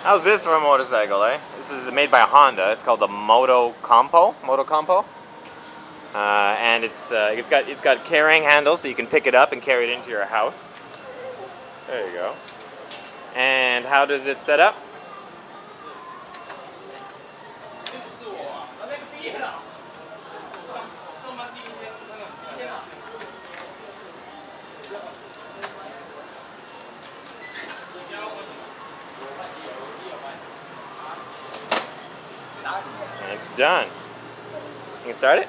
How's this for a motorcycle, eh? This is made by Honda. It's called the Moto Compo. And it's got carrying handles, so you can pick it up and carry it into your house. There you go. And how does it set up? And it's done. You can start it?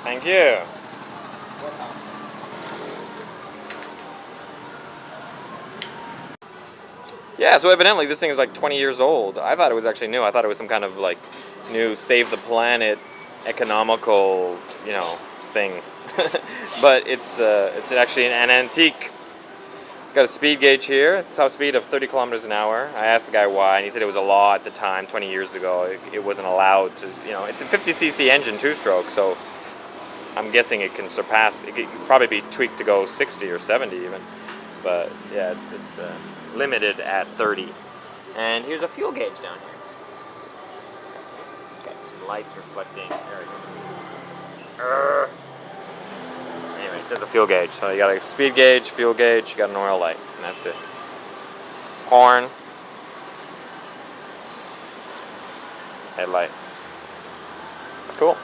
Thank you. Yeah, so evidently this thing is like 20 years old. I thought it was actually new. I thought it was some kind of like new save the planet economical, you know, thing. But it's actually an antique. It's got a speed gauge here, top speed of 30 kilometers an hour. I asked the guy why, and he said it was a law at the time, 20 years ago. It wasn't allowed to, you know, it's a 50cc engine, two-stroke, so I'm guessing it can surpass, it could probably be tweaked to go 60 or 70 even. But yeah, it's limited at 30. And here's a fuel gauge down here. Got some lights reflecting. There we go. Anyways, there's a fuel gauge. So you got a speed gauge, fuel gauge, you got an oil light, and that's it. Horn. Headlight. Cool.